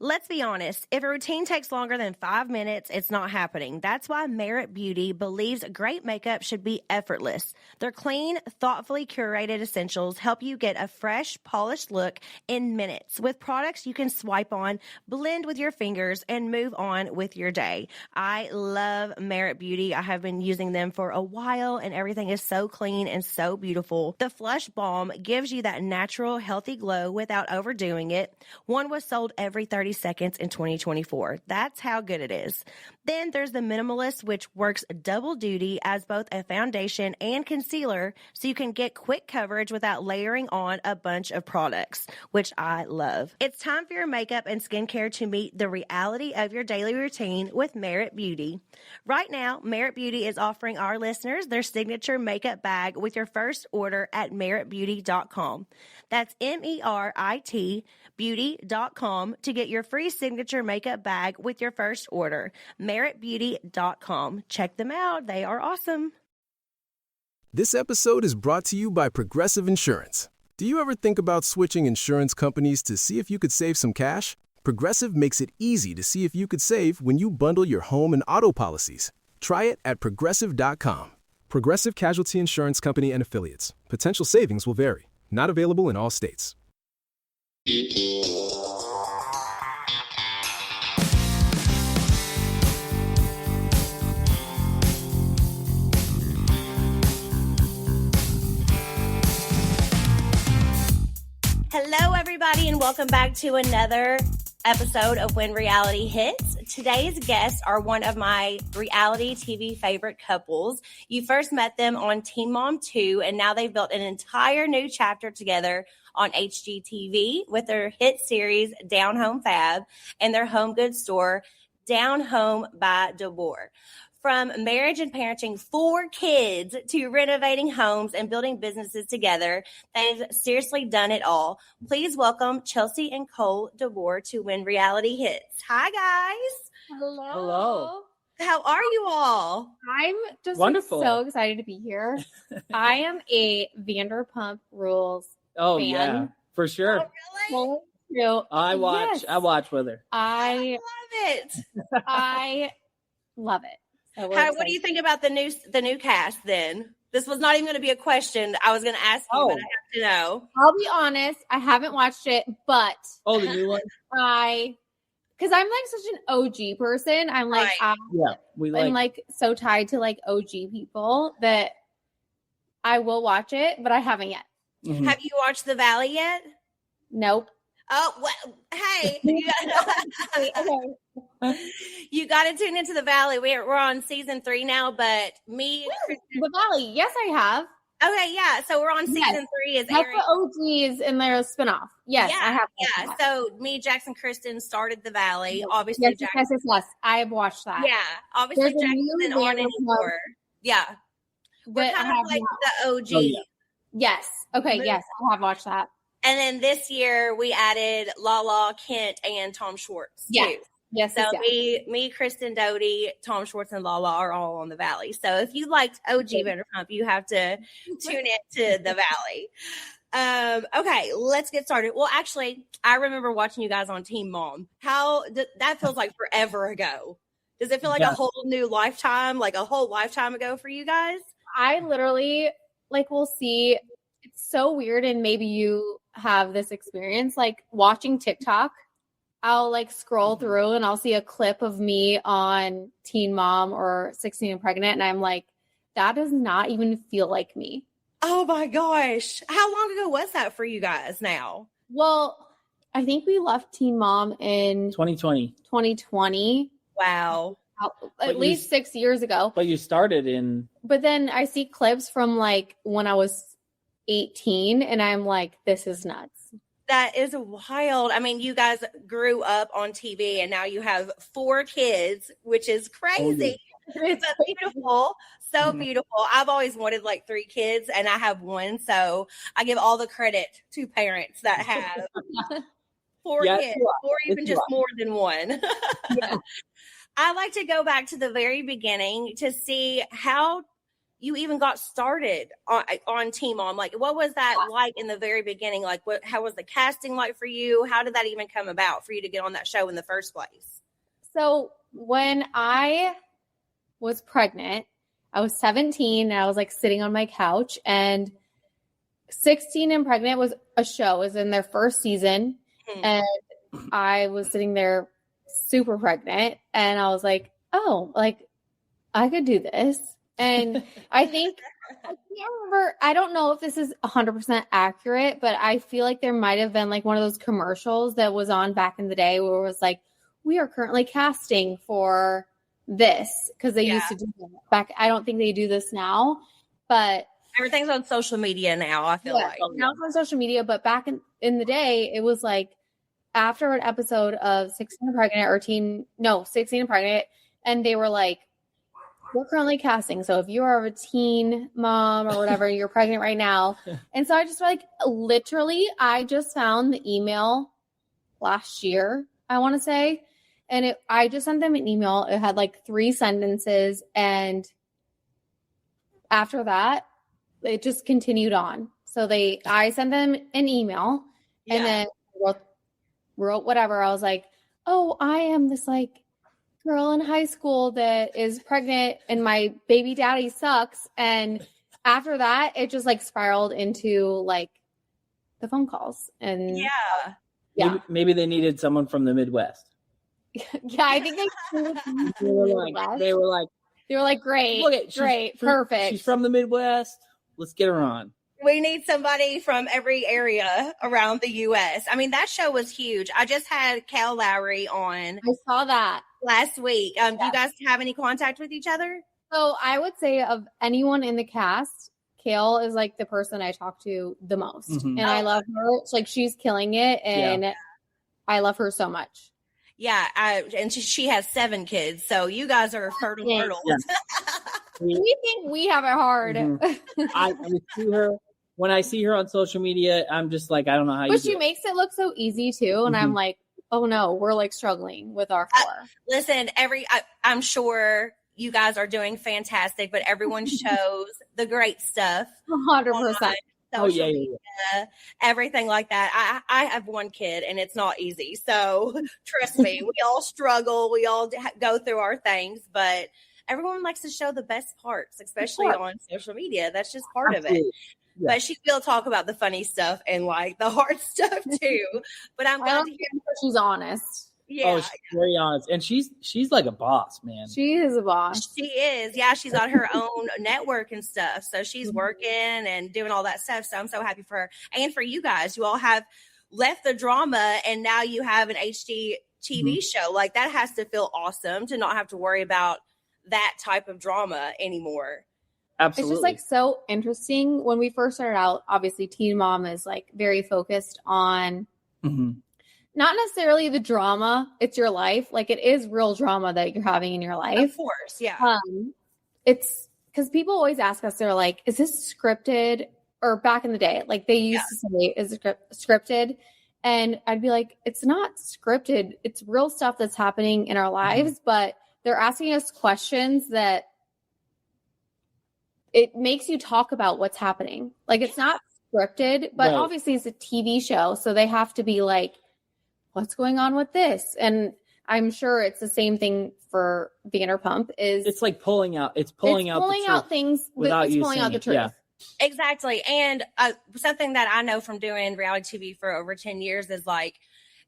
Let's be honest, if a routine takes longer than 5 minutes, it's not happening. That's why Merit Beauty believes great makeup should be effortless. Their clean, thoughtfully curated essentials help you get a fresh, polished look in minutes with products you can swipe on, blend with your fingers, and move on with your day. I love Merit Beauty. I have been using them for a while, and everything is so clean and so beautiful. The Flush Balm gives you that natural, healthy glow without overdoing it. One was sold every 30 seconds in 2024. That's how good it is. Then there's the Minimalist, which works double duty as both a foundation and concealer, so you can get quick coverage without layering on a bunch of products, which I love. It's time for your makeup and skincare to meet the reality of your daily routine with Merit Beauty. Right now, Merit Beauty is offering our listeners their signature makeup bag with your first order at meritbeauty.com. That's MERIT beauty.com to get your free signature makeup bag with your first order. meritbeauty.com. Check them out. They are awesome. This episode is brought to you by Progressive Insurance. Do you ever think about switching insurance companies to see if you could save some cash? Progressive makes it easy to see if you could save when you bundle your home and auto policies. Try it at Progressive.com. Progressive Casualty Insurance Company and Affiliates. Potential savings will vary. Not available in all states. Hello, everybody, and welcome back to another episode of When Reality Hits. Today's guests are one of my reality TV favorite couples. You first met them on Teen Mom 2, and now they've built an entire new chapter together on HGTV with their hit series Down Home Fab and their home goods store, Down Home by DeBoer. From marriage and parenting 4 kids to renovating homes and building businesses together, they've seriously done it all. Please welcome Chelsea and Cole DeBoer to When Reality Hits. Hi, guys. Hello. Hello. How are you all? I'm just Wonderful. so excited to be here. I am a Vanderpump Rules Oh fan. yeah, for sure. Oh, really? True. I watch with her. I love it. I love it. So we're What do you excited. think about the new cast then? This was not even going to be a question I was going to ask you, but I have to know. I'll be honest, I haven't watched it, but Oh, the new one. because I'm like such an OG person. I'm like Right. I'm like so tied to like OG people that I will watch it, but I haven't yet. Mhm. Have you watched The Valley yet? Nope. Oh, well, hey, Okay. you got to tune into The Valley. We're on season 3 now, but me, Kristen, The Valley. Yes, I have. okay, yeah. So we're on season Yes. 3 is That's airing. the OGs in their spinoff. Yes, I have. Yeah. So me, Jackson, Kristen started The Valley. Obviously, Yes, Jackson. yes. I have watched that. Yeah, obviously There's a Jackson's new in on Vanderpump anymore. Yeah, we're That I kind of have like not. the OG. Oh, yeah. Yes. Okay. But- Yes, I have watched that. And then this year we added Lala, Kent, and Tom Schwartz Yes. too. Yes. So yes. me, Kristen Doty, Tom Schwartz, and Lala are all on The Valley. So if you liked OG Vanderpump, you have to tune in to The Valley. Okay, let's get started. Well, actually, I remember watching you guys on Teen Mom. That feels like forever ago. Does it feel like a whole new lifetime, like a whole lifetime ago for you guys? I literally will see. It's so weird, and maybe you have this experience. Like watching TikTok, I'll scroll through and I'll see a clip of me on Teen Mom or 16 and Pregnant, and I'm like, that does not even feel like me. Oh my gosh. How long ago was that for you guys now? Well, I think we left Teen Mom in 2020. 2020. Wow. At least 6 years ago. But you started in. But then I see clips from when I was 18, and I'm like, this is nuts. That is wild. I mean, you guys grew up on TV and now you have 4 kids, which is crazy. Oh, yeah. It's beautiful. So beautiful. I've always wanted 3 kids and I have 1. So I give all the credit to parents that have 4 kids or even just more than 1. Yeah. I like to go back to the very beginning to see how you even got started on Teen Mom. Like, what was that like in the very beginning? Like, how was the casting like for you? How did that even come about for you to get on that show in the first place? So when I was pregnant, I was 17 and I was like sitting on my couch, and 16 and Pregnant was a show. It was in their first season. And I was sitting there super pregnant, and I was like, oh, like I could do this. And I think, I can't remember, I don't know if this is 100% accurate, but I feel like there might have been like one of those commercials that was on back in the day where it was like, we are currently casting for this, because they used to do that back. I don't think they do this now, but everything's on social media now, I feel like. Now it's on social media, but back in the day, it was like after an episode of 16 and Pregnant 16 and Pregnant, and they were like, we're currently casting. So if you are a teen mom or whatever, you're pregnant right now. And so I just I just found the email last year, I want to say. And I just sent them an email. It had like 3 sentences. And after that, it just continued on. So I sent them an email and then wrote whatever. I was like, oh, I am this like girl in high school that is pregnant and my baby daddy sucks. And after that, it just like spiraled into like the phone calls. And maybe they needed someone from the Midwest. Yeah, I think they were like, great, perfect. She's from the Midwest. Let's get her on. We need somebody from every area around the U.S. I mean, that show was huge. I just had Cal Lowry on. I saw that last week. Do you guys have any contact with each other? So I would say of anyone in the cast, Kale is like the person I talk to the most. And I love her. It's like she's killing it. And I love her so much. Yeah. And she has 7 kids. So you guys are fertile. Yeah. We think we have it hard. I see her. When I see her on social media, I'm just like, I don't know how But she makes it look so easy too. And I'm like, oh no, we're like struggling with our 4. Listen, I'm sure you guys are doing fantastic, but everyone shows the great stuff. 100%. Social media, everything like that. I have 1 kid and it's not easy. So trust me, we all struggle. We all go through our things, but everyone likes to show the best parts, especially on social media. That's just part of it. Yeah. But she will talk about the funny stuff and like the hard stuff too. But I'm glad to hear she's honest. Yeah, she's very honest, and she's like a boss, man. She is a boss. She is. Yeah, she's got her own network and stuff, so she's working and doing all that stuff. So I'm so happy for her and for you guys. You all have left the drama, and now you have an HD TV show. Like that has to feel awesome to not have to worry about that type of drama anymore. Absolutely. It's just like so interesting. When we first started out, obviously Teen Mom is like very focused on not necessarily the drama. It's your life. Like it is real drama that you're having in your life. Of course. Yeah. It's because people always ask us, they're like, is this scripted? Or back in the day, like they used to say, is it scripted? And I'd be like, it's not scripted. It's real stuff that's happening in our lives, but they're asking us questions that it makes you talk about what's happening. Like it's not scripted, but obviously it's a TV show. So they have to be like, what's going on with this? And I'm sure it's the same thing for Vanderpump it's like pulling out things pulling out the truth. Yeah. Exactly. And something that I know from doing reality TV for over 10 years is like,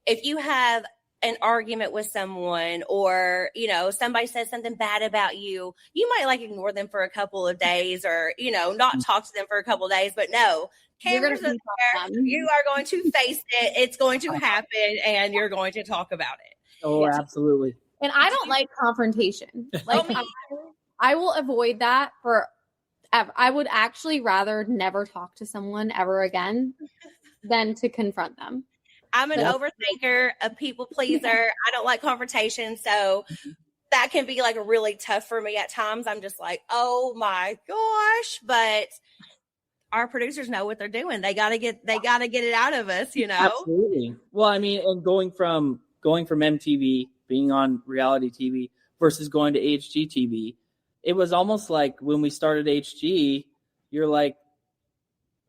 if you have an argument with someone or, somebody says something bad about you, you might like ignore them for a couple of days or, not talk to them for a couple of days, but no, cameras are there. You are going to face it. It's going to happen and you're going to talk about it. Oh, absolutely. And I don't like confrontation. Like I will avoid that I would actually rather never talk to someone ever again than to confront them. I'm an overthinker, a people pleaser. I don't like confrontation. So that can be like really tough for me at times. I'm just like, oh my gosh. But our producers know what they're doing. They gotta get it out of us, Absolutely. Well, I mean, and going from MTV, being on reality TV versus going to HGTV, it was almost like when we started HG, you're like,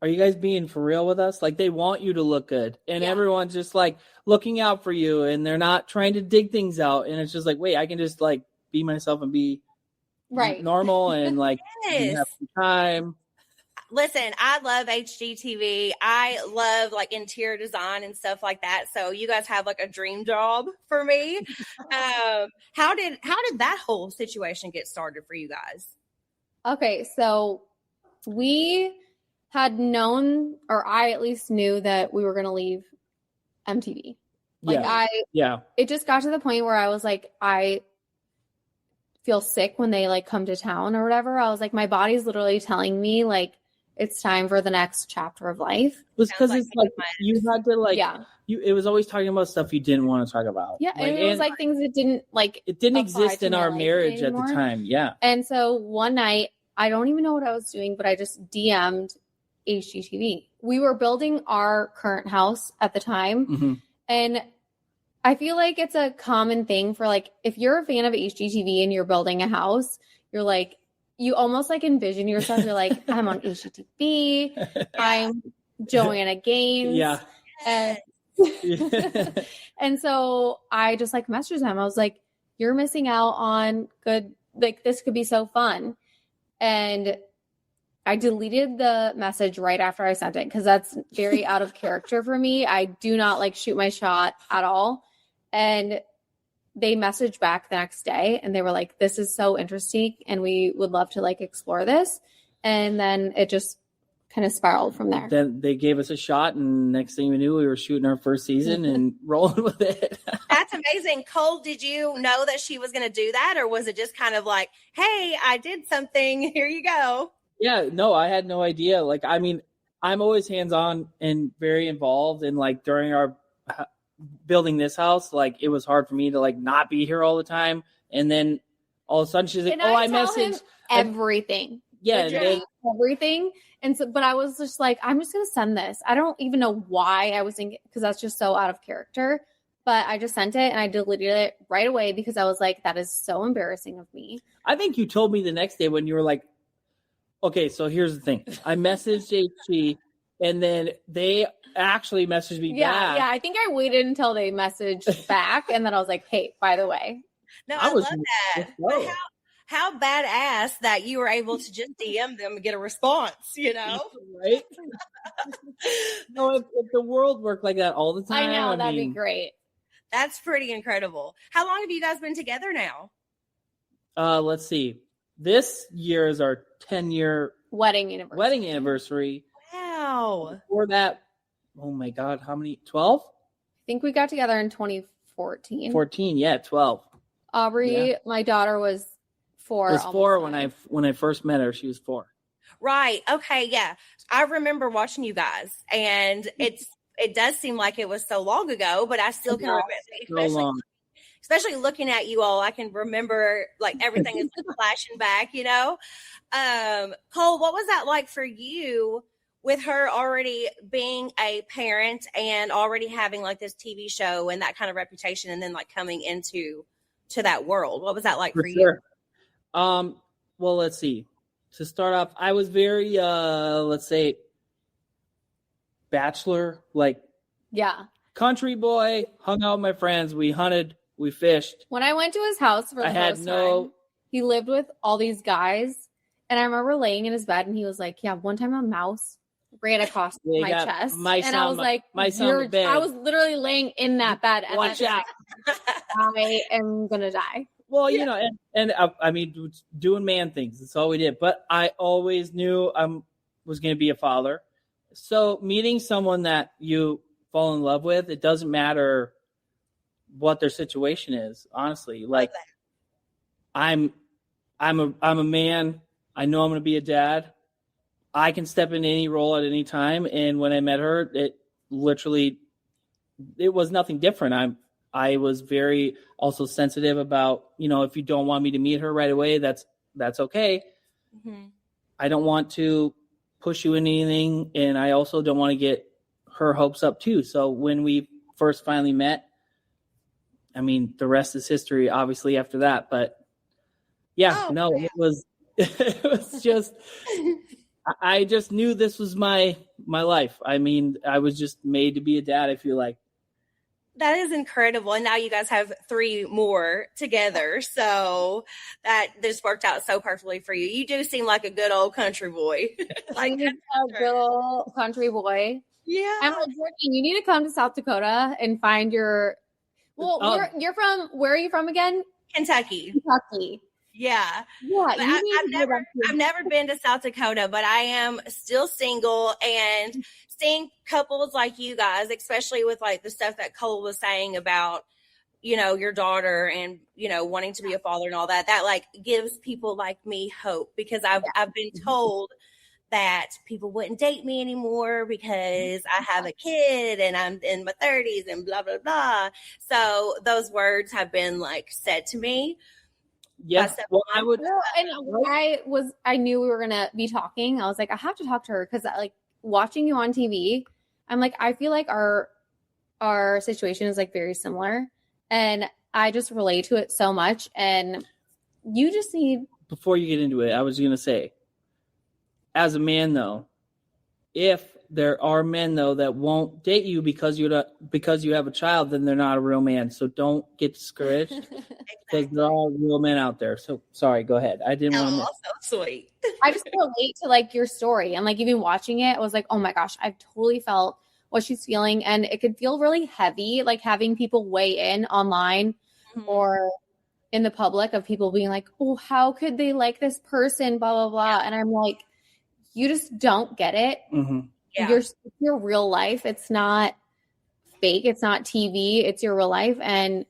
are you guys being for real with us? Like, they want you to look good, and everyone's just like looking out for you, and they're not trying to dig things out. And it's just like, wait, I can just like be myself and be normal and like Yes. have some time. Listen, I love HGTV. I love like interior design and stuff like that. So you guys have like a dream job for me. How did that whole situation get started for you guys? Okay, so we had known, or I at least knew, that we were going to leave MTV. Like it just got to the point where I was like, I feel sick when they like come to town or whatever. I was like, my body's literally telling me like it's time for the next chapter of life. It was because it's like you had to like it was always talking about stuff you didn't want to talk about. Yeah, like, and it was like things that didn't exist in our marriage at the time. Yeah. And so one night, I don't even know what I was doing, but I just DM'd HGTV. We were building our current house at the time, and I feel like it's a common thing for like, if you're a fan of HGTV and you're building a house, you're like, you almost like envision yourself. You're like, I'm on HGTV. I'm Joanna Gaines. Yeah. And so I just like messaged him. I was like, you're missing out on good, like this could be so fun. And I deleted the message right after I sent it because that's very out of character for me. I do not like shoot my shot at all. And they messaged back the next day and they were like, this is so interesting and we would love to like explore this. And then it just kind of spiraled from there. Then they gave us a shot, and next thing we knew, we were shooting our first season and rolling with it. That's amazing. Cole, did you know that she was going to do that, or was it just kind of like, hey, I did something, here you go? Yeah, no, I had no idea. Like, I mean, I'm always hands-on and very involved, and like during our building this house, like it was hard for me to like not be here all the time. And then all of a sudden she's like, and I messaged everything. Yeah, everything. And so, but I was just like, I'm just going to send this. I don't even know why I was thinking, because that's just so out of character. But I just sent it and I deleted it right away because I was like, that is so embarrassing of me. I think you told me the next day when you were like, okay, so here's the thing. I messaged HG and then they actually messaged me back. Yeah, I think I waited until they messaged back and then I was like, hey, by the way. No, I love that. But how badass that you were able to just DM them and get a response, you know? Right? No, if the world worked like that all the time. I know, that'd be great. That's pretty incredible. How long have you guys been together now? Let's see. This year is our 10-year wedding anniversary. Wow. Before that, oh my God, how many? 12? I think we got together in 2014. 14, yeah, 12. Aubrey, my daughter, was 4. It was 4 when I first met her. She was 4. Right. Okay. Yeah. I remember watching you guys, and it does seem like it was so long ago, but I still can remember, especially looking at you all. I can remember like everything is flashing back, you know? Cole, what was that like for you with her already being a parent and already having like this TV show and that kind of reputation, and then like coming into that world? What was that like for you? Well, let's see. To start off, I was very, let's say, bachelor, like country boy, hung out with my friends. We hunted, we fished. When I went to his house for the first time, he lived with all these guys. And I remember laying in his bed and he was like, yeah, one time a mouse ran across my chest. And I was like, I was literally laying in that bed. And watch out. I am going to die. Well, you know, and I mean, doing man things. That's all we did. But I always knew I was going to be a father. So meeting someone that you fall in love with, it doesn't matter what their situation is. Honestly, like I'm a man. I know I'm going to be a dad. I can step into any role at any time. And when I met her, it was nothing different. I was very also sensitive about, you know, if you don't want me to meet her right away, that's okay. Mm-hmm. I don't want to push you into anything. And I also don't want to get her hopes up too. So when we first finally met, I mean, the rest is history, obviously, after that. But Yeah, Oh, no, man. it was just, I just knew this was my life. I mean, I was just made to be a dad, I feel like. That is incredible. And now you guys have 3 more together. So that just worked out so perfectly for you. You do seem like a good old country boy. Like a good old country boy. Yeah. I'm like, Jordan, you need to come to South Dakota and find your. Well, you're from. Where are you from again? Kentucky. Kentucky. Yeah. Yeah. I've never been to South Dakota, but I am still single, and seeing couples like you guys, especially with like the stuff that Cole was saying about, you know, your daughter and, you know, wanting to be a father and all that, that like gives people like me hope, because I've been told that people wouldn't date me anymore because I have a kid and I'm in my 30s and blah, blah, blah. So those words have been like said to me. Yes. Well, I would. And I knew we were going to be talking. I was like, I have to talk to her because like watching you on TV, I'm like, I feel like our situation is like very similar, and I just relate to it so much. And you just need. Before you get into it, I was going to say, as a man though, if there are men though that won't date you because you have a child, then they're not a real man. So don't get discouraged. Because there are real men out there. So sorry, go ahead. I didn't want to. So sweet. I just relate to like your story, and like even watching it, I was like, oh my gosh, I've totally felt what she's feeling, and it could feel really heavy, like having people weigh in online or in the public of people being like, oh, how could they like this person, blah blah blah, and I'm like, you just don't get it. Mm-hmm. Yeah. Your real life. It's not fake. It's not TV. It's your real life. And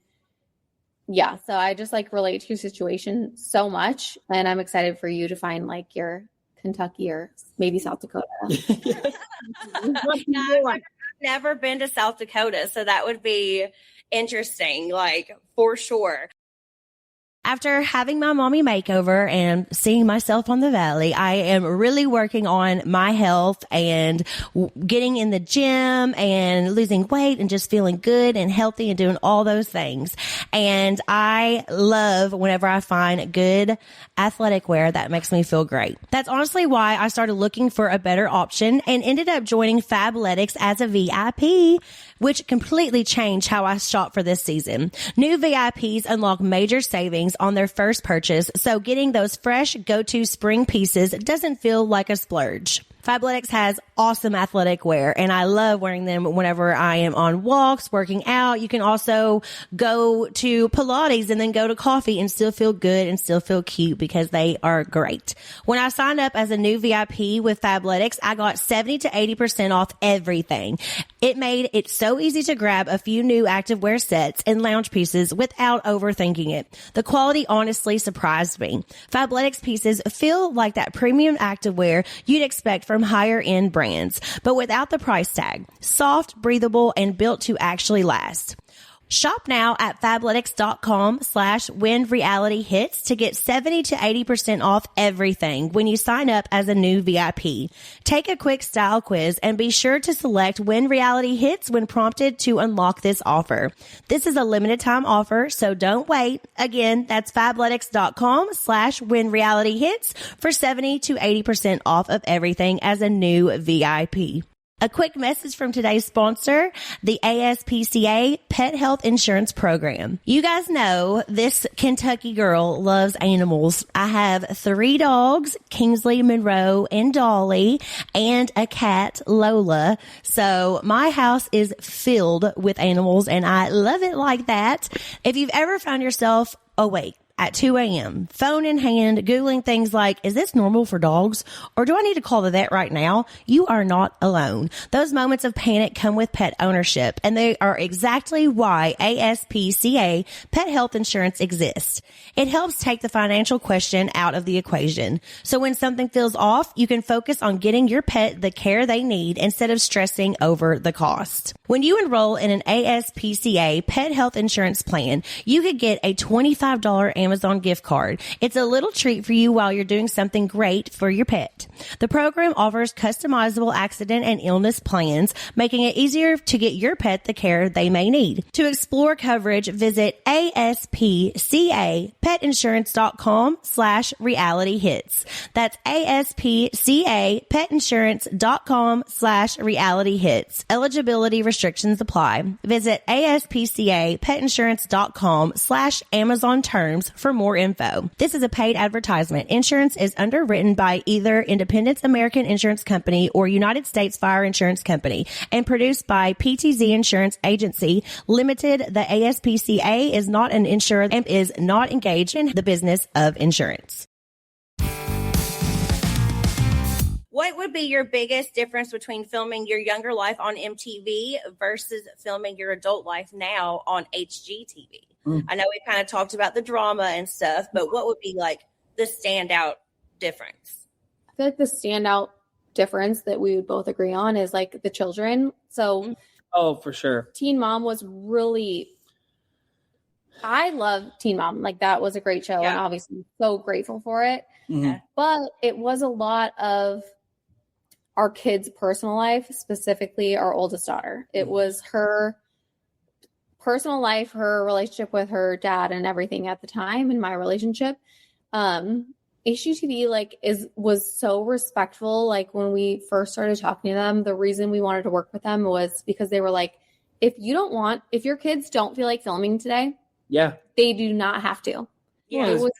yeah, so I just like relate to your situation so much. And I'm excited for you to find like your Kentucky or maybe South Dakota. I've never been to South Dakota, so that would be interesting, like for sure. After having my mommy makeover and seeing myself on the valley, I am really working on my health and getting in the gym and losing weight and just feeling good and healthy and doing all those things. And I love whenever I find good athletic wear that makes me feel great. That's honestly why I started looking for a better option and ended up joining Fabletics as a VIP, which completely changed how I shop for this season. New VIPs unlock major savings on their first purchase, so getting those fresh go-to spring pieces doesn't feel like a splurge. Fabletics has awesome athletic wear, and I love wearing them whenever I am on walks, working out. You can also go to Pilates and then go to coffee and still feel good and still feel cute because they are great. When I signed up as a new VIP with Fabletics, I got 70 to 80% off everything. It made it so easy to grab a few new activewear sets and lounge pieces without overthinking it. The quality honestly surprised me. Fabletics pieces feel like that premium activewear you'd expect from higher end brands, but without the price tag. Soft, breathable, and built to actually last. Shop now at fabletics.com/whenrealityhits to get 70 to 80% off everything when you sign up as a new VIP. Take a quick style quiz and be sure to select When Reality Hits when prompted to unlock this offer. This is a limited time offer, so don't wait. Again, that's fabletics.com/whenrealityhits for 70 to 80% off of everything as a new VIP. A quick message from today's sponsor, the ASPCA Pet Health Insurance Program. You guys know this Kentucky girl loves animals. I have 3 dogs, Kingsley, Monroe, and Dolly, and a cat, Lola. So my house is filled with animals, and I love it like that. If you've ever found yourself awake at 2 a.m., phone in hand, Googling things like, is this normal for dogs? Or do I need to call the vet right now? You are not alone. Those moments of panic come with pet ownership, and they are exactly why ASPCA Pet Health Insurance exists. It helps take the financial question out of the equation. So when something feels off, you can focus on getting your pet the care they need instead of stressing over the cost. When you enroll in an ASPCA Pet Health Insurance plan, you could get a $25 Amazon gift card. It's a little treat for you while you're doing something great for your pet. The program offers customizable accident and illness plans, making it easier to get your pet the care they may need. To explore coverage, visit ASPCAPetInsurance.com/realityhits. That's ASPCAPetInsurance.com/realityhits. Eligibility restrictions apply. Visit ASPCAPetInsurance.com/Amazon terms for more info. This is a paid advertisement. Insurance is underwritten by either Independence American Insurance Company or United States Fire Insurance Company and produced by PTZ Insurance Agency Limited. The ASPCA is not an insurer and is not engaged in the business of insurance. What would be your biggest difference between filming your younger life on MTV versus filming your adult life now on HGTV? I know we kind of talked about the drama and stuff, but what would be like the standout difference? I feel like the standout difference that we would both agree on is like the children. So, for sure. Teen Mom was really, I love Teen Mom. Like that was a great show, and obviously so grateful for it. But it was a lot of our kids' personal life, specifically our oldest daughter. It was her personal life, her relationship with her dad and everything at the time, and my relationship. HGTV was so respectful. Like when we first started talking to them, the reason we wanted to work with them was because they were like, if your kids don't feel like filming today, they do not have to. Yeah, it was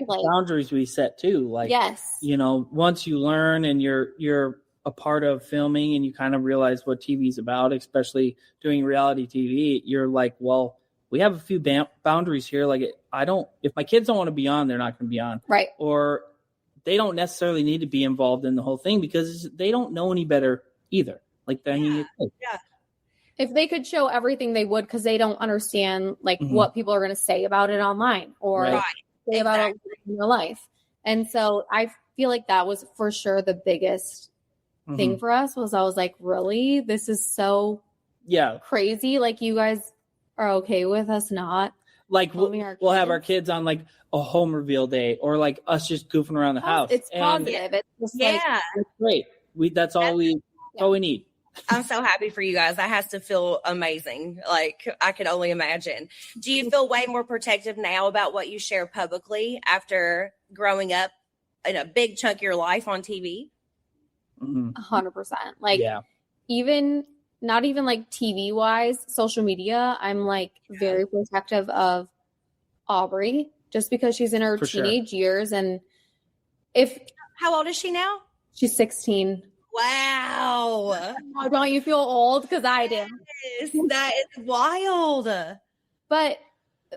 boundaries we set too. Like, yes, once you learn and you're a part of filming and you kind of realize what TV is about, especially doing reality TV, you're like, well, we have a few boundaries here. Like, if my kids don't want to be on, they're not going to be on. Right. Or they don't necessarily need to be involved in the whole thing because they don't know any better either. Like, if they could show everything, they would, because they don't understand what people are going to say about it online or say about it in real life. And so I feel like that was for sure the biggest thing for us. I was like, really? This is so crazy. Like, you guys are okay with us not like we'll have our kids on like a home reveal day or like us just goofing around the house. It's positive. It's just it's great. That's all we need. I'm so happy for you guys. That has to feel amazing. Like, I could only imagine. Do you feel way more protective now about what you share publicly after growing up in a big chunk of your life on TV? 100%. Like, even not even like TV wise, social media, I'm like very protective of Aubrey just because she's in her teenage years. And how old is she now? She's 16. Wow. Oh, don't you feel old? Because I do. Yes, that is wild. But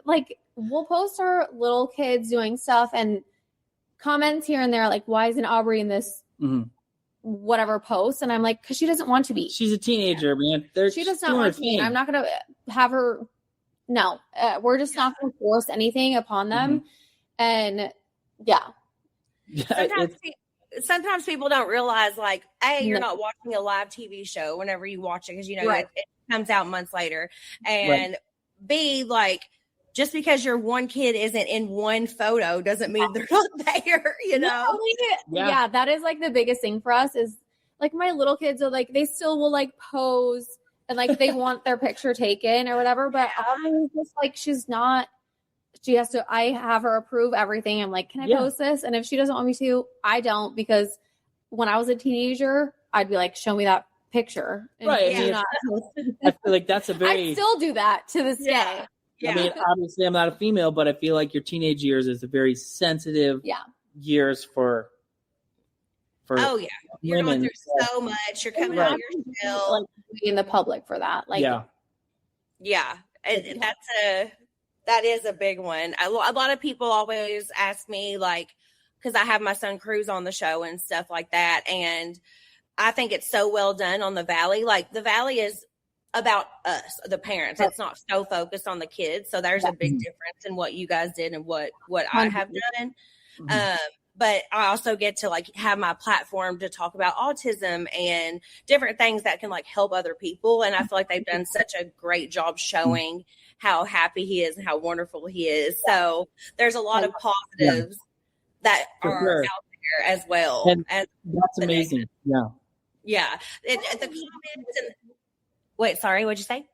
like, we'll post our little kids doing stuff and comments here and there, like, why isn't Aubrey in this whatever post? And I'm like, because she doesn't want to be. She's a teenager, man. She does not want to be. I'm not going to have her. No, we're just not going to force anything upon them. And sometimes people don't realize, like, A, you're not watching a live TV show whenever you watch it because, it comes out months later. And B, like, just because your one kid isn't in one photo doesn't mean they're not there, Yeah, that is like the biggest thing for us is like my little kids are like, they still will like pose and like they want their picture taken or whatever. But Aubrey's just like, I have her approve everything. I'm like, can I post this? And if she doesn't want me to, I don't, because when I was a teenager, I'd be like, show me that picture. And right. I feel like that's I still do that to this day. Yeah. I mean, obviously I'm not a female, but I feel like your teenage years is a very sensitive years for you're going through so much. You're coming out of your shell. Like, in the public for that. Like, and that is a big one. A lot of people always ask me, like, because I have my son Cruz on the show and stuff like that. And I think it's so well done on the Valley. Like, the Valley is about us, the parents. It's not so focused on the kids. So there's a big difference in what you guys did and what I have done. But I also get to like have my platform to talk about autism and different things that can like help other people. And I feel like they've done such a great job showing how happy he is and how wonderful he is. So there's a lot of positives that are out there as well. And that's amazing. Yeah. Yeah. The comments wait, sorry, what'd you say?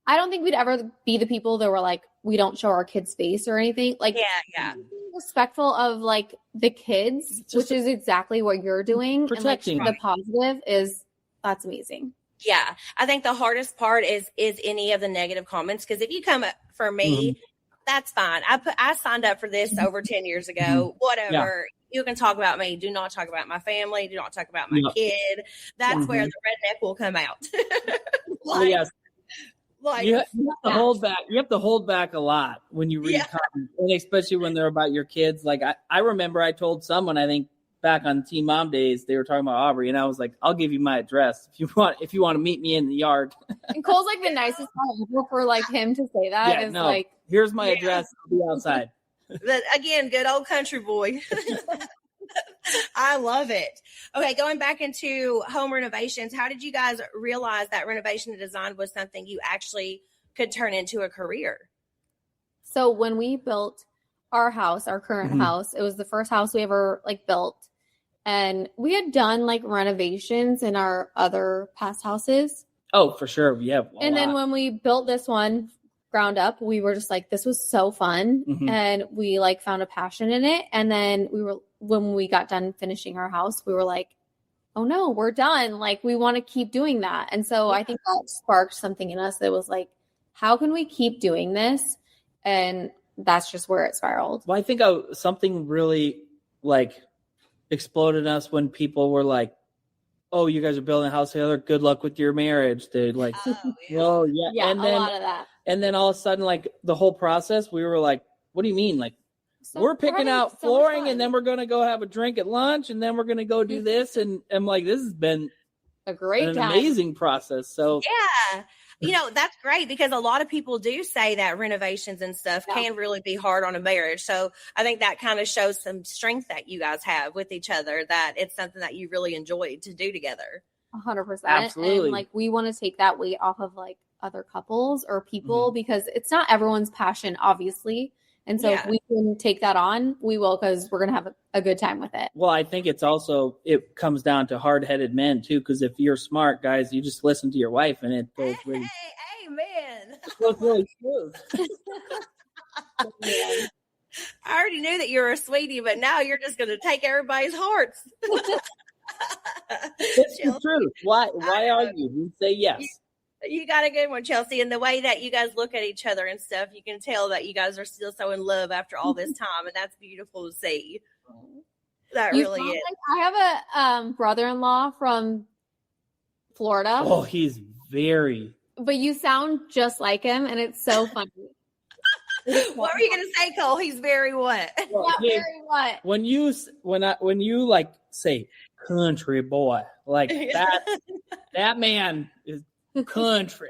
I don't think we'd ever be the people that were like, we don't show our kids' face or anything. Like, yeah. Respectful of like the kids, which is exactly what you're doing. Protecting. And like the positive is that's amazing. Yeah. I think the hardest part is any of the negative comments. Because if you come up for me, that's fine. I signed up for this over 10 years ago, whatever. Yeah. You can talk about me. Do not talk about my family. Do not talk about my kid. That's where the redneck will come out. Yes. Like, you have to hold back. You have to hold back a lot when you read comments, and especially when they're about your kids. Like I remember I told someone, I think back on Teen Mom days, they were talking about Aubrey, and I was like, I'll give you my address if you want to meet me in the yard. And Cole's like the nicest guy for like him to say that. Like, here's my address. I'll be outside. Again, good old country boy. I love it. Okay, going back into home renovations, how did you guys realize that renovation and design was something you actually could turn into a career? So when we built our house, our current house, it was the first house we ever like built. And we had done like renovations in our other past houses. Oh, for sure. Yeah. And then when we built this one ground up, we were just like, this was so fun. And we like found a passion in it. And then when we got done finishing our house, we were like, oh no, we're done. Like, we want to keep doing that. And so I think that sparked something in us that was like, how can we keep doing this? And that's just where it spiraled. Well, I think something really like exploded in us when people were like, oh, you guys are building a house together. Good luck with your marriage. They're like, oh yeah. Yeah, and then, a lot of that. And then all of a sudden, like the whole process, we were like, what do you mean? Like, we're picking out flooring and then we're going to go have a drink at lunch and then we're going to go do this. And I'm like, this has been a great time. Amazing process. So yeah, that's great because a lot of people do say that renovations and stuff can really be hard on a marriage. So I think that kind of shows some strength that you guys have with each other, that it's something that you really enjoyed to do together. 100%. Absolutely. And like, we want to take that weight off of like other couples or people because it's not everyone's passion, obviously. And so if we can take that on, we will, because we're going to have a good time with it. Well, I think it comes down to hard-headed men too, because if you're smart, guys, you just listen to your wife and it goes really... Hey, man. It goes really smooth. I already knew that you were a sweetie, but now you're just going to take everybody's hearts. It's the truth. Why argue? You say yes. You got a good one, Chelsea. And the way that you guys look at each other and stuff, you can tell that you guys are still so in love after all this time. And that's beautiful to see. That really is. I have a brother-in-law from Florida. Oh, he's very... But you sound just like him, and it's so funny. What were you going to say, Cole? He's very what? Well, very what? When you like say country boy, like that man is country.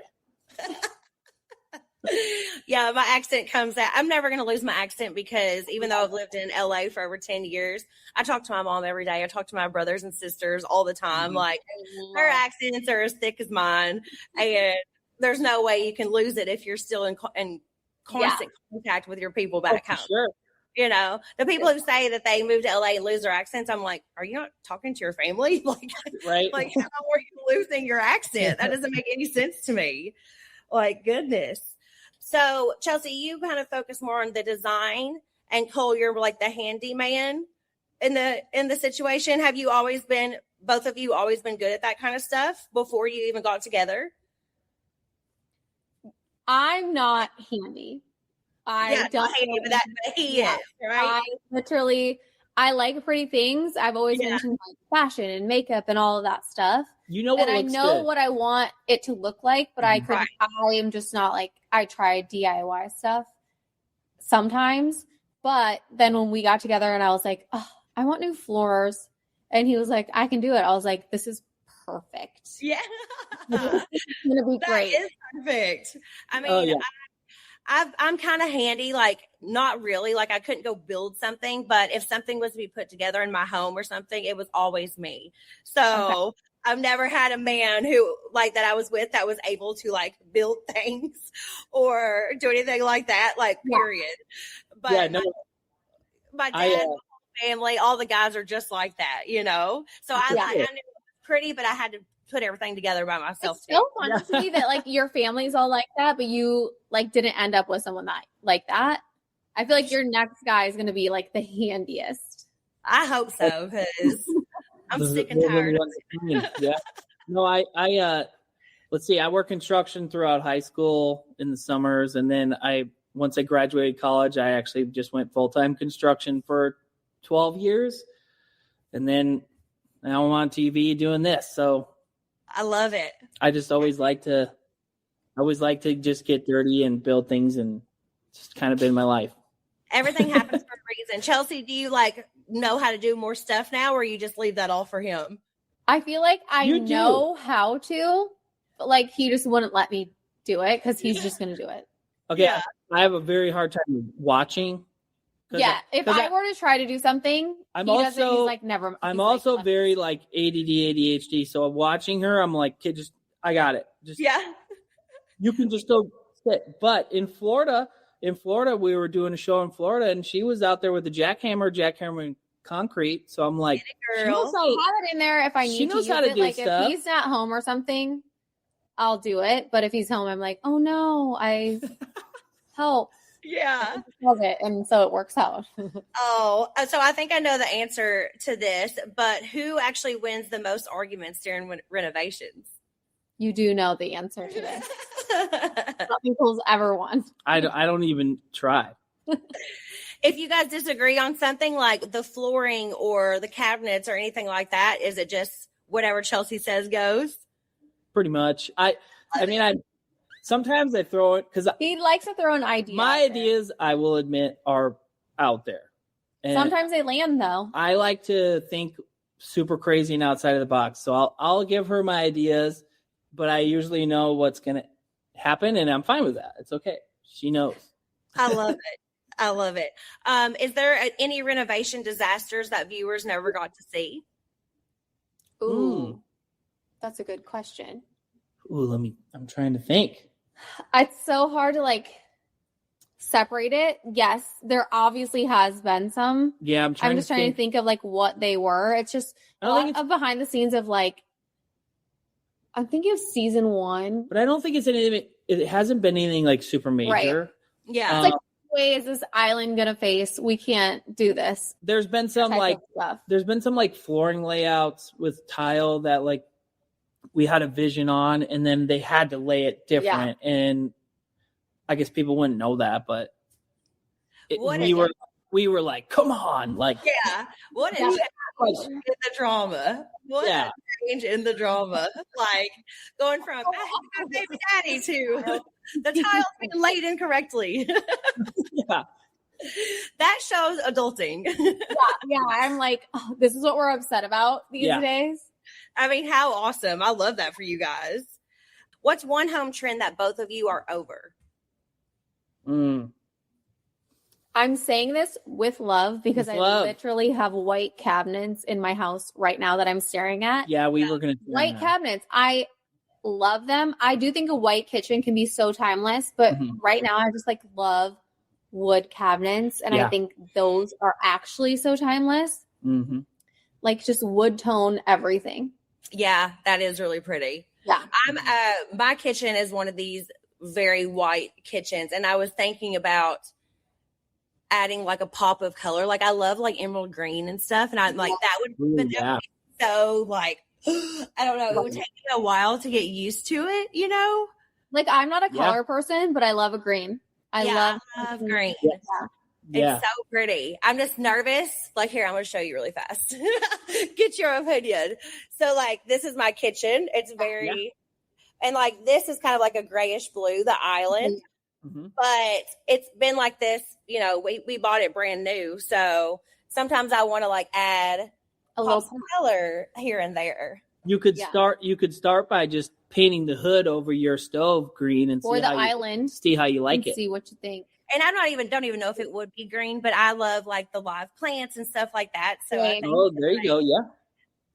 Yeah, my accent comes out. I'm never going to lose my accent because even though I've lived in LA for over 10 years, I talk to my mom every day. I talk to my brothers and sisters all the time. Like, their accents are as thick as mine. And there's no way you can lose it if you're still in constant contact with your people back home. Sure. The people who say that they move to LA and lose their accents, I'm like, are you not talking to your family? Like, right? Like, how are you losing your accent? That doesn't make any sense to me. Like, goodness. So, Chelsea, you kind of focus more on the design, and Cole, you're like the handyman in the situation. Have you both of you always been good at that kind of stuff before you even got together? I'm not handy. Not handy, but he is, right? I like pretty things. I've always mentioned like fashion and makeup and all of that stuff. You know what and looks I know good. what I want it to look like, but I am just not like, I try DIY stuff sometimes. But then when we got together and I was like, oh, I want new floors. And he was like, I can do it. I was like, this is perfect. Yeah. It's going to be great. That is perfect. I mean, I'm kind of handy, like not really, like I couldn't go build something, but if something was to be put together in my home or something, it was always me. So I've never had a man who like that I was with that was able to like build things or do anything like that. Like period. But Yeah, no, my dad, my family, all the guys are just like that, you know. So I knew it was pretty, but I had to put everything together by myself. It's so fun to me that like your family's all like that, but you like didn't end up with someone that like that. I feel like your next guy is going to be like the handiest. I hope so because I'm sick and tired. Yeah. No, I let's see. I worked construction throughout high school in the summers, and then once I graduated college, I actually just went full-time construction for 12 years, and then now I'm on TV doing this. So I love it. I just always like to just get dirty and build things, and just kind of been my life. Everything happens for a reason. Chelsea, do you like know how to do more stuff now, or you just leave that all for him? I feel like I know how to, but like he just wouldn't let me do it because he's just going to do it. Okay, yeah. I have a very hard time watching. Yeah, if I were to try to do something, he's like never. I'm also very like ADD, ADHD. So watching her, I'm like, kid, I got it. You can just go sit. But in Florida, we were doing a show in Florida, and she was out there with the jackhammering concrete. So I'm like, she knows how to have it in there if I need to. She knows how to do like stuff. If he's not home or something, I'll do it. But if he's home, I'm like, oh no, I help. Yeah. Love it. And so it works out. So I think I know the answer to this, but who actually wins the most arguments during renovations? You do know the answer to this. Nothing cool's ever won. I don't even try. If you guys disagree on something like the flooring or the cabinets or anything like that, is it just whatever Chelsea says goes? Pretty much. Sometimes I throw it because he likes to throw an idea. My ideas, I will admit, are out there. And sometimes they land though. I like to think super crazy and outside of the box. So I'll give her my ideas, but I usually know what's going to happen, and I'm fine with that. It's okay. She knows. I love it. I love it. Is there any renovation disasters that viewers never got to see? Ooh, that's a good question. Ooh, I'm trying to think. It's so hard to like separate it. Yes, there obviously has been some. Yeah, I'm just trying to think of like what they were. It's just a lot of behind the scenes of like, I'm thinking of season 1. But I don't think it's anything. It hasn't been anything like super major. Right. Yeah. It's like, what way is this island gonna face? We can't do this. There's been some like flooring layouts with tile that like we had a vision on, and then they had to lay it different. Yeah. And I guess people wouldn't know that, but we were like, come on, like, yeah. What a change in the drama. What a change in the drama. Like going from baby daddy to the tiles being laid incorrectly. Yeah. That shows adulting. Yeah. I'm like, oh, this is what we're upset about these days. I mean, how awesome. I love that for you guys. What's one home trend that both of you are over? I'm saying this with love because I literally have white cabinets in my house right now that I'm staring at. Yeah, we were going to white cabinets. I love them. I do think a white kitchen can be so timeless, but right now I just like love wood cabinets, and I think those are actually so timeless. Mm-hmm. Like just wood tone everything. Yeah, that is really pretty. Yeah. My kitchen is one of these very white kitchens, and I was thinking about adding like a pop of color. Like I love like emerald green and stuff, and I'm like that would be so like I don't know. It would take me a while to get used to it, you know. Like I'm not a color person, but I love a green. I love green. Yeah. It's so pretty. I'm just nervous. Like here, I'm going to show you really fast. Get your opinion. So like this is my kitchen. It's very and like this is kind of like a grayish blue, the island. But it's been like this, you know, we bought it brand new. So sometimes I want to like add a little color here and there. You could start by just painting the hood over your stove green and see how you like it. See what you think. And I don't even know if it would be green, but I love like the live plants and stuff like that. So there you go. Yeah.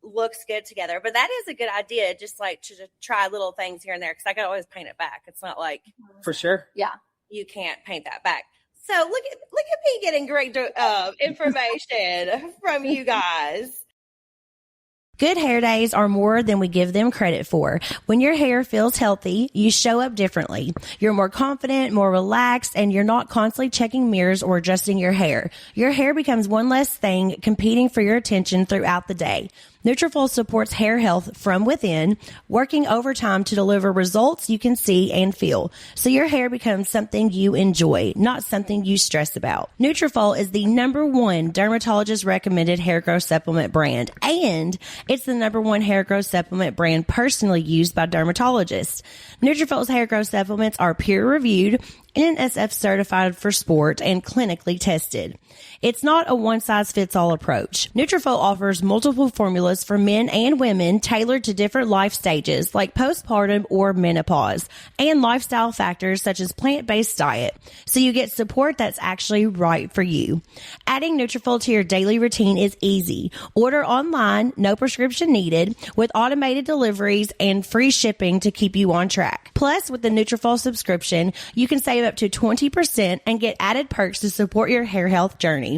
looks good together. But that is a good idea, just like to try little things here and there, because I could always paint it back. It's not like For sure. Yeah. you can't paint that back. So look at me getting great information from you guys. Good hair days are more than we give them credit for. When your hair feels healthy, you show up differently. You're more confident, more relaxed, and you're not constantly checking mirrors or adjusting your hair. Your hair becomes one less thing competing for your attention throughout the day. Nutrafol supports hair health from within, working overtime to deliver results you can see and feel. So your hair becomes something you enjoy, not something you stress about. Nutrafol is the #1 dermatologist recommended hair growth supplement brand, and it's the #1 hair growth supplement brand personally used by dermatologists. Nutrafol's hair growth supplements are peer reviewed, NSF certified for sport, and clinically tested. It's not a one-size-fits-all approach. Nutrafol offers multiple formulas for men and women tailored to different life stages like postpartum or menopause, and lifestyle factors such as plant-based diet, so you get support that's actually right for you. Adding Nutrafol to your daily routine is easy. Order online, no prescription needed, with automated deliveries and free shipping to keep you on track. Plus, with the Nutrafol subscription, you can save up to 20% and get added perks to support your hair health journey.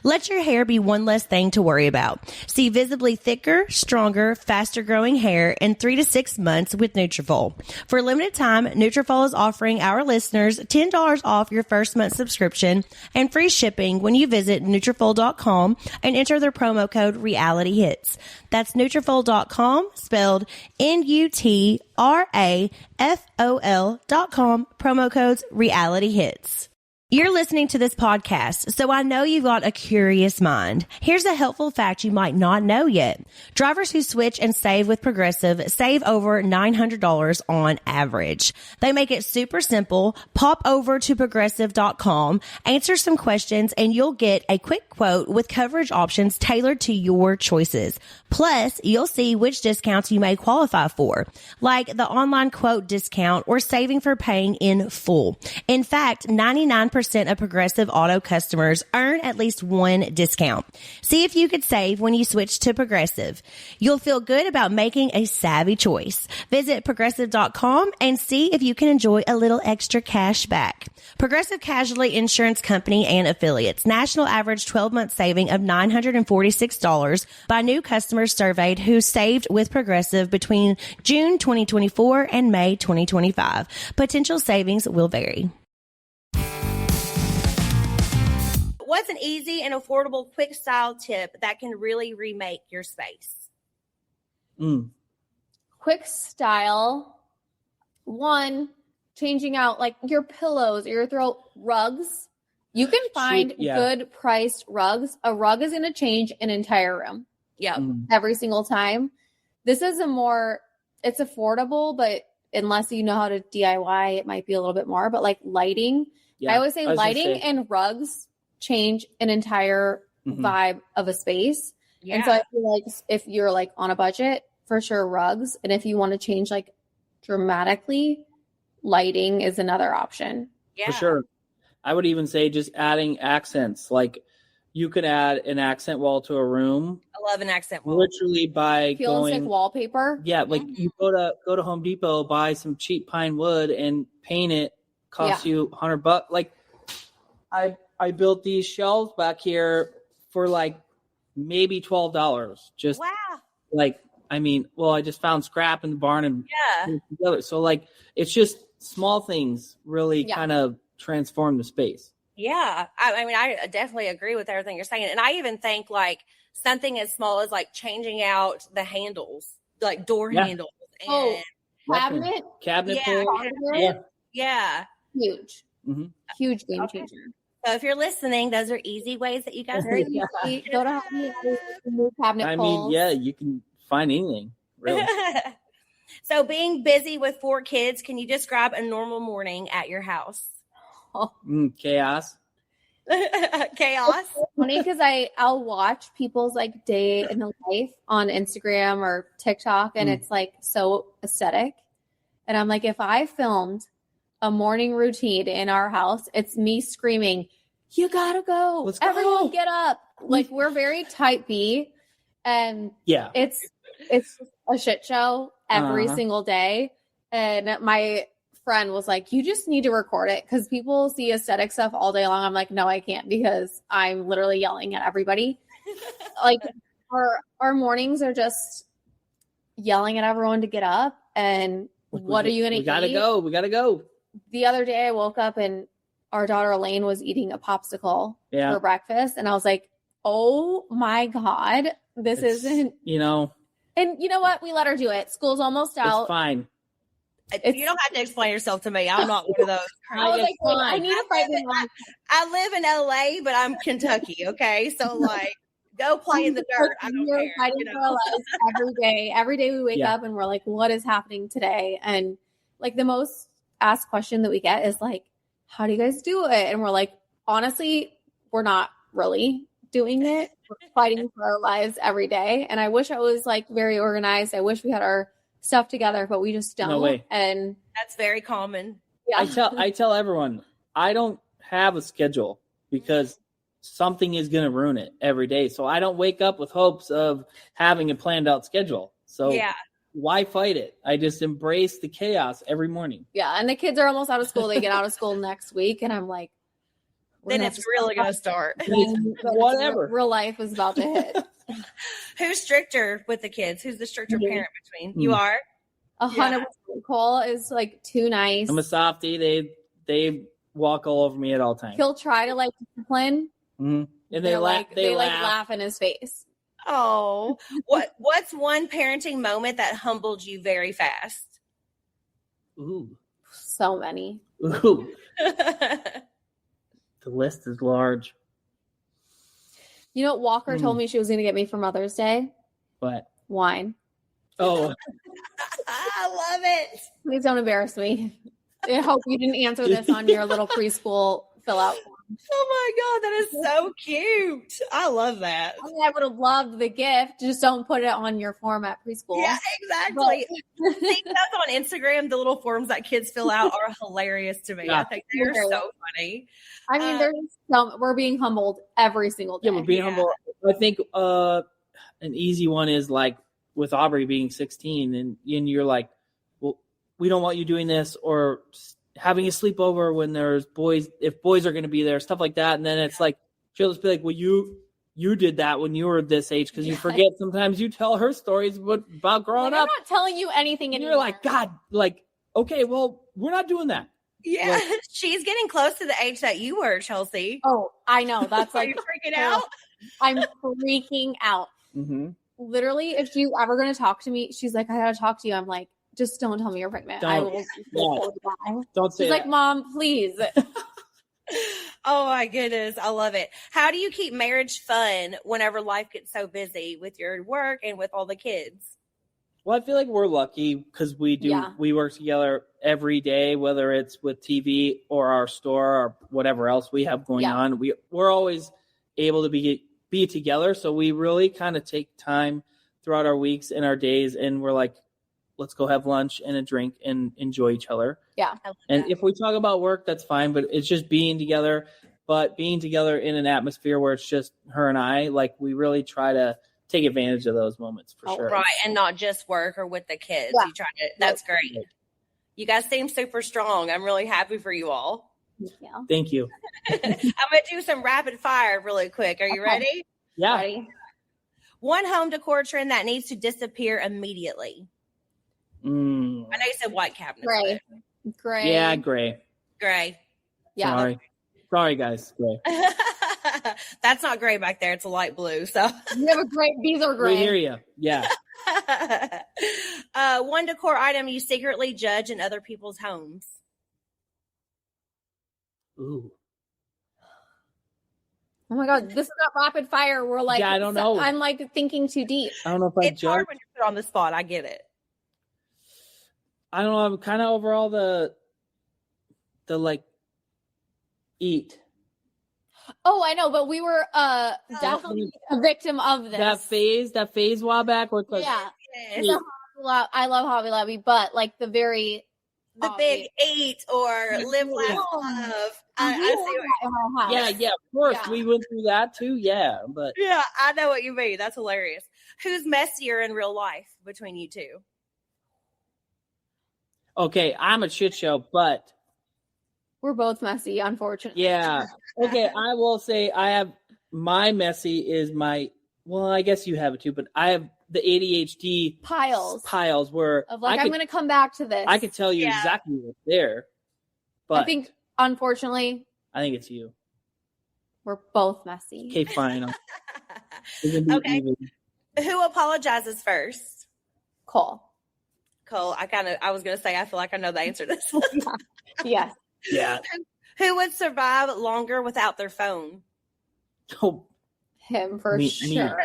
Let your hair be one less thing to worry about. See visibly thicker, stronger, faster growing hair in 3 to 6 months with Nutrafol. For a limited time, Nutrafol is offering our listeners $10 off your first month subscription and free shipping when you visit Nutrafol.com and enter their promo code RealityHits. That's Nutrafol.com, spelled Nutrafol.com, promo codes RealityHits. You're listening to this podcast, so I know you've got a curious mind. Here's a helpful fact you might not know yet. Drivers who switch and save with Progressive save over $900 on average. They make it super simple. Pop over to Progressive.com, answer some questions, and you'll get a quick quote with coverage options tailored to your choices. Plus, you'll see which discounts you may qualify for, like the online quote discount or saving for paying in full. In fact, 99% of Progressive Auto customers earn at least one discount. See if you could save when you switch to Progressive. You'll feel good about making a savvy choice. Visit Progressive.com and see if you can enjoy a little extra cash back. Progressive Casualty Insurance Company and Affiliates. National average 12-month saving of $946 by new customers surveyed who saved with Progressive between June 2024 and May 2025. Potential savings will vary. What's an easy and affordable quick style tip that can really remake your space? Quick style. One, changing out like your pillows or your throw rugs. You can find good priced rugs. A rug is going to change an entire room. Yeah. Every single time. This is it's affordable, but unless you know how to DIY, it might be a little bit more. But like lighting, I always say lighting and rugs change an entire vibe of a space. Yeah. And so I feel like if you're like on a budget, for sure rugs. And if you want to change like dramatically, lighting is another option. Yeah. For sure. I would even say just adding accents. Like you could add an accent wall to a room. I love an accent wall. Literally by going wallpaper. Yeah, like you go to Home Depot, buy some cheap pine wood and paint it. Costs you $100. Like I built these shelves back here for like maybe $12. Just like, I mean, well, I just found scrap in the barn and put it together. So like, it's just small things really kind of transform the space. Yeah. I mean, I definitely agree with everything you're saying. And I even think like something as small as like changing out the handles, like door handles. And cabinet pull. Yeah. Huge. Huge game changer. So if you're listening, those are easy ways that you guys can go to cabinet pulls. You can find anything, really. So being busy with 4 kids, can you describe a normal morning at your house? Chaos. Chaos. It's funny because I'll watch people's like day in the life on Instagram or TikTok, and it's like so aesthetic. And I'm like, if I filmed a morning routine in our house, it's me screaming, "You gotta go! Everyone get up!" Like we're very type B, And Yeah. it's a shit show every single day. And my friend was like, you just need to record it because people see aesthetic stuff all day long. I'm like, no, I can't because I'm literally yelling at everybody. Like our mornings are just yelling at everyone to get up and what are you going to eat? We gotta go. The other day I woke up and our daughter Elaine was eating a popsicle for breakfast. And I was like, oh my God, this isn't, And you know what? We let her do it. School's almost out. It's fine. You don't have to explain yourself to me. I'm not one of those. I was like, I need to fight this one. I live in LA, but I'm Kentucky. Okay. So like, go play in the dirt. I don't care. Fighting for our lives every day. Every day we wake up and we're like, what is happening today? And like the most asked question that we get is like, how do you guys do it? And we're like, honestly, we're not really doing it. We're fighting for our lives every day. And I wish I was like very organized. I wish we had our stuff together, but we just don't. No way. And that's very common. Yeah. I tell everyone, I don't have a schedule because something is going to ruin it every day. So I don't wake up with hopes of having a planned out schedule. So why fight it? I just embrace the chaos every morning. Yeah. And the kids are almost out of school. They get out of school next week. And I'm like, then it's really going to start. Whatever. Real life is about to hit. Who's stricter with the kids? Who's the stricter parent between? You are? 100%. Cole is like too nice. I'm a softie. They walk all over me at all times. He'll try to like discipline. Mm-hmm. And they laugh in his face. Oh, what's one parenting moment that humbled you very fast? Ooh. So many. Ooh. The list is large. You know what Walker told me she was going to get me for Mother's Day? What? Wine. Oh. I love it. Please don't embarrass me. I hope you didn't answer this on your little preschool fill out form. Oh my God, that is so cute. I love that. I mean, I would have loved the gift. Just don't put it on your form at preschool. Yeah, exactly. See, that's on Instagram. The little forms that kids fill out are hilarious to me. Yeah. I think they're so funny. I mean, we're being humbled every single day. Yeah, we're being humbled. I think an easy one is like with Aubrey being 16 and you're like, well, we don't want you doing this, or having a sleepover when there's boys, if boys are going to be there, stuff like that. And then it's like, she'll just be like, well, you did that when you were this age. Cause you forget sometimes you tell her stories about growing up. I'm not telling you anything anymore. You're like, God, like, okay, well, we're not doing that. Yeah. Like, she's getting close to the age that you were, Chelsea. Oh, I know. That's like, are you freaking out? I'm freaking out. Mm-hmm. Literally, if she's ever going to talk to me, she's like, I got to talk to you. I'm like, just don't tell me you're pregnant. I will. Don't say She's like, Mom, please. Oh my goodness. I love it. How do you keep marriage fun whenever life gets so busy with your work and with all the kids? Well, I feel like we're lucky because we work together every day, whether it's with TV or our store or whatever else we have going on. We're always able to be together. So we really kind of take time throughout our weeks and our days, and we're like, let's go have lunch and a drink and enjoy each other. Yeah. And if we talk about work, that's fine, but it's just being together. But being together in an atmosphere where it's just her and I, like we really try to take advantage of those moments for sure. Right. And not just work or with the kids. Yeah. You try to, that's great. You guys seem super strong. I'm really happy for you all. Yeah. Thank you. I'm going to do some rapid fire really quick. Are you ready? Yeah. Ready? One home decor trend that needs to disappear immediately. I know you said white cabinets. Gray. Yeah, gray. Yeah. Sorry, guys. Gray. That's not gray back there. It's a light blue. So you have a gray. These are gray. We hear you. Yeah. One decor item you secretly judge in other people's homes. Ooh. Oh my God, this is not rapid fire. We're like, I don't know. I'm like thinking too deep. I don't know if it's hard when you're put on the spot. I get it. I don't know. I'm kind of overall the like eat. Oh, I know, but we were definitely a victim of this. That phase a while back. Where it's like, Yes. I love Hobby Lobby, but like the big eat or live, laugh, love. Yeah, of course. Yeah. We went through that too. Yeah, but yeah, I know what you mean. That's hilarious. Who's messier in real life between you two? Okay, I'm a shit show, but We're both messy, unfortunately. yeah. Okay, I will say I have my messy is my. Well, I guess you have it too, but I have the ADHD piles where of like I'm going to come back to this. I could tell you exactly what's there, but I think unfortunately it's you. we're both messy. Okay, fine. Okay. Who apologizes first? Cole. I was going to say, I feel like I know the answer to this one. Yes. Yeah. Who would survive longer without their phone? Oh, him for sure.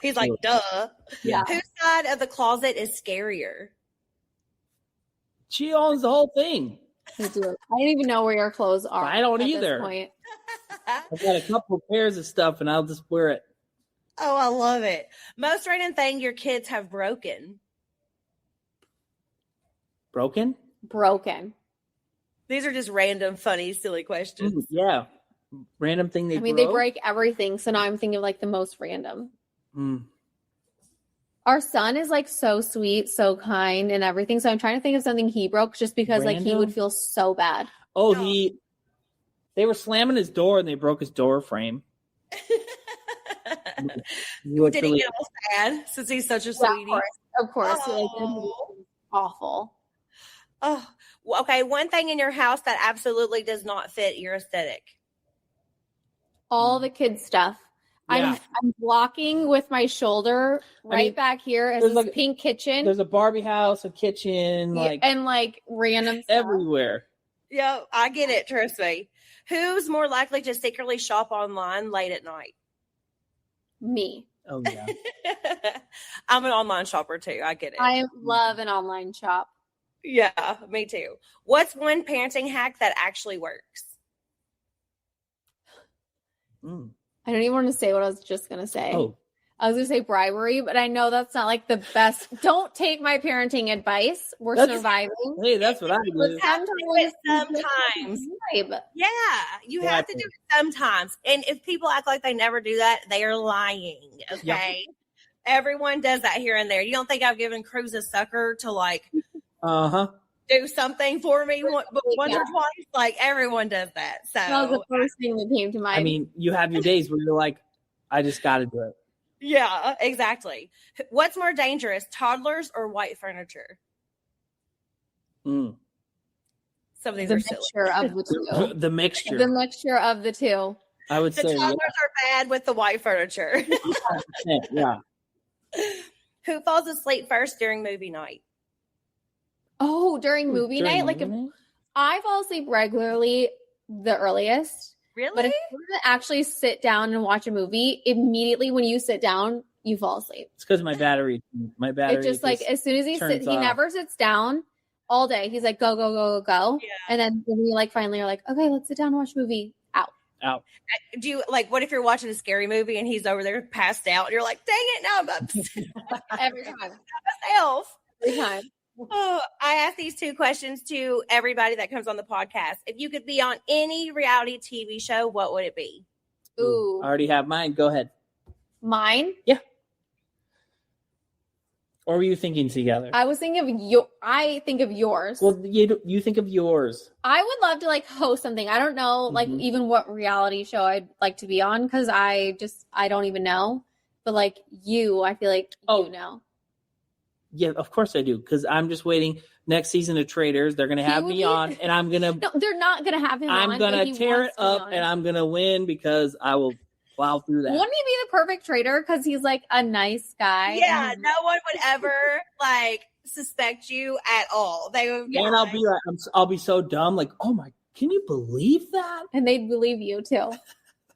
He's like, duh. Yeah. Whose side of the closet is scarier? She owns the whole thing. I do. I don't even know where your clothes are. I don't at either. This point. I've got a couple pairs of stuff, and I'll just wear it. Oh, I love it. Most random thing your kids have broken. Broken? These are just random, funny, silly questions. Yeah. Random thing they broke? they break everything. So now I'm thinking of like the most random. Our son is like so sweet, so kind and everything. So I'm trying to think of something he broke just because like he would feel so bad. Oh, they were slamming his door and they broke his door frame. Did he get all sad since he's such a sweetie? Of course. Oh. Awful. Oh, okay. One thing in your house that absolutely does not fit your aesthetic. All the kids stuff. Yeah. I'm blocking with my shoulder back here as this pink kitchen. There's a Barbie house, a kitchen, and like random stuff everywhere. Yeah, I get it. Trust me. Who's more likely to secretly shop online late at night? Me. Oh yeah. I'm an online shopper too. I get it. I love an online shop. Yeah, me too. What's one parenting hack that actually works? I don't even want to say what I was just going to say. Oh. I was going to say bribery, but I know that's not like the best. Don't take my parenting advice. We're surviving. Hey, that's what I do. Sometimes. Yeah, you have to do it sometimes. And if people act like they never do that, they are lying. Okay. Yep. Everyone does that here and there. You don't think I've given Cruz a sucker to like do something for me once or twice? Like everyone does that. So that was the first thing that came to mind. I mean, you have your days where you're like, I just got to do it. Yeah, exactly. What's more dangerous, toddlers or white furniture? Some of these are silly. Of the two. The mixture. The mixture of the two. I would say the toddlers are bad with the white furniture. Yeah. Who falls asleep first during movie night? Oh, during movie night? Like if I fall asleep regularly the earliest. Really? But if you were to actually sit down and watch a movie, immediately when you sit down, you fall asleep. It's because my battery. It's just like as soon as he never sits down all day. He's like, go, go, go, go, go. Yeah. And then when we like finally are like, okay, let's sit down and watch a movie. Out. Do you like what if you're watching a scary movie and he's over there passed out and you're like, dang it, now I'm upset. Every time. Myself. Every time. Oh, I ask these two questions to everybody that comes on the podcast. If you could be on any reality TV show, what would it be? Ooh. I already have mine. Go ahead. Mine? Yeah. Or were you thinking together? I was thinking of I think of yours. Well, you think of yours. I would love to like host something. I don't know like even what reality show I'd like to be on because I don't even know. But like you, I feel like you know. Yeah, of course I do. Because I'm just waiting next season of Traders. They're going to have me on, and I'm going to. No, they're not going to have him on. I'm going to tear it up, and I'm going to win because I will plow through that. Wouldn't he be the perfect trader? Because he's like a nice guy. Yeah, no one would ever like suspect you at all. They would. And I'll be like, I'll be so dumb. Like, oh my, can you believe that? And they'd believe you too.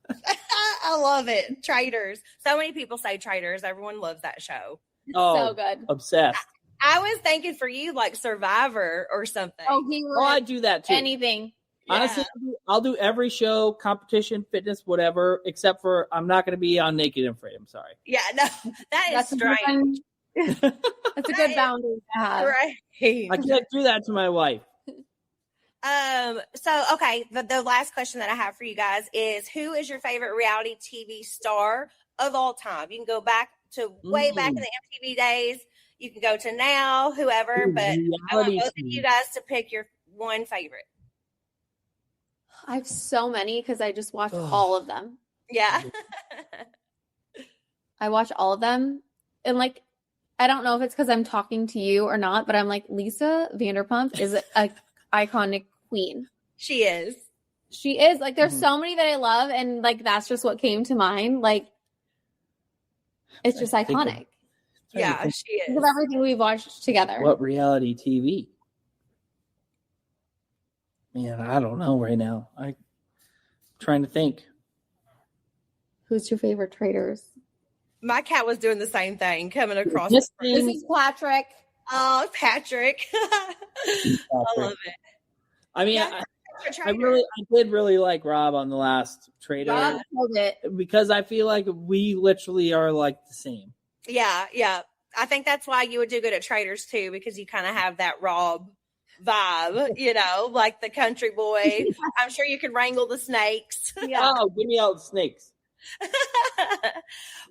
I love it. Traders. So many people say Traders. Everyone loves that show. So good. Obsessed. I was thinking for you like Survivor or something. Oh, I do that too. Anything. Yeah. Honestly, I'll do every show, competition, fitness, whatever, except for I'm not going to be on Naked and Afraid. I'm sorry. Yeah, no, that's strange. That's a good boundary to have. Right. I can't do that to my wife. So okay, the last question that I have for you guys is, who is your favorite reality TV star of all time? You can go back to way back in the MTV days. You can go to now, whoever, but I want both of you guys to pick your one favorite. I have so many because I just watch all of them. Yeah. I watch all of them. And like, I don't know if it's because I'm talking to you or not, but I'm like, Lisa Vanderpump is a iconic queen. She is. She is. Like, there's so many that I love, and like that's just what came to mind. Like, it's just iconic. Yeah, she is. Because of everything we've watched together. What reality TV? Man, I don't know right now. I'm trying to think. Who's your favorite traders? My cat was doing the same thing, coming across. This is Patrick. Oh, Patrick. I love it. I mean, Yeah, I did really like Rob on the last Trader. Rob killed it. Because I feel like we literally are like the same. Yeah. I think that's why you would do good at Traders too, because you kind of have that Rob vibe, like the country boy. I'm sure you could wrangle the snakes. Yeah. Oh, give me all the snakes.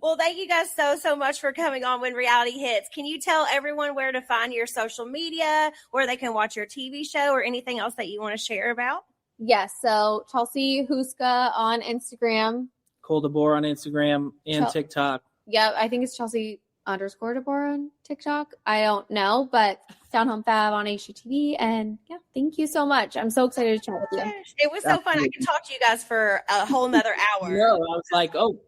Well, thank you guys so much for coming on When Reality Hits. Can you tell everyone where to find your social media, where they can watch your TV show, or anything else that you want to share about? Yes. So Chelsea Huska on Instagram. Cole DeBoer on Instagram and TikTok. Yeah, I think it's Chelsea_DeBoer on TikTok. I don't know, but Down Home Fab on HGTV. And yeah, thank you so much. I'm so excited to chat with you. It was so fun. I could talk to you guys for a whole nother hour. No, I was like, oh.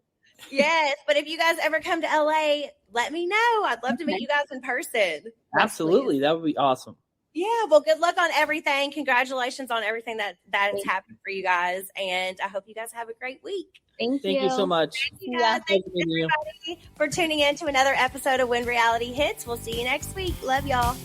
Yes, but if you guys ever come to LA, let me know. I'd love to meet you guys in person. Absolutely. That would be awesome. Yeah, well, good luck on everything. Congratulations on everything that has happened for you guys. And I hope you guys have a great week. Thank you. Thank you so much. Thank you guys. Thank you everybody for tuning in to another episode of When Reality Hits. We'll see you next week. Love y'all.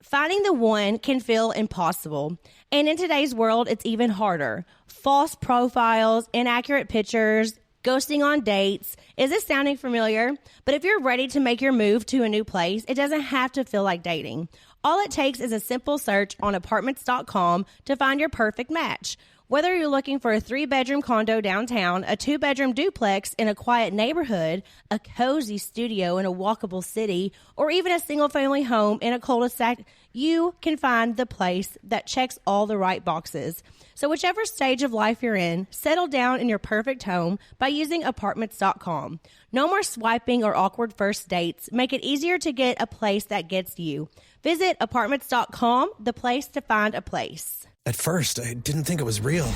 Finding the one can feel impossible. And in today's world, it's even harder. False profiles, inaccurate pictures, ghosting on dates. Is this sounding familiar? But if you're ready to make your move to a new place, it doesn't have to feel like dating. All it takes is a simple search on apartments.com to find your perfect match. Whether you're looking for a 3-bedroom condo downtown, a 2-bedroom duplex in a quiet neighborhood, a cozy studio in a walkable city, or even a single-family home in a cul-de-sac, you can find the place that checks all the right boxes. So whichever stage of life you're in, settle down in your perfect home by using apartments.com. No more swiping or awkward first dates. Make it easier to get a place that gets you. Visit apartments.com, the place to find a place. At first, I didn't think it was real.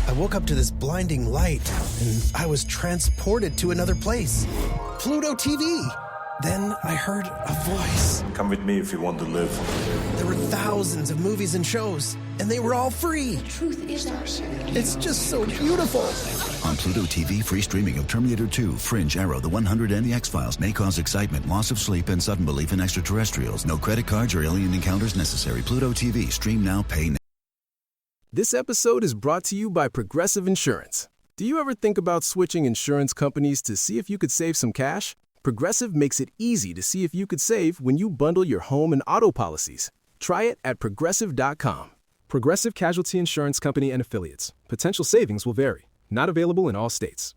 I woke up to this blinding light, and I was transported to another place. Pluto TV. Then I heard a voice. Come with me if you want to live. There were thousands of movies and shows, and they were all free. The truth is ours. It's just so beautiful. On Pluto TV, free streaming of Terminator 2, Fringe, Arrow, The 100, and The X-Files may cause excitement, loss of sleep, and sudden belief in extraterrestrials. No credit cards or alien encounters necessary. Pluto TV. Stream now, pay now. This episode is brought to you by Progressive Insurance. Do you ever think about switching insurance companies to see if you could save some cash? Progressive makes it easy to see if you could save when you bundle your home and auto policies. Try it at Progressive.com. Progressive Casualty Insurance Company and Affiliates. Potential savings will vary. Not available in all states.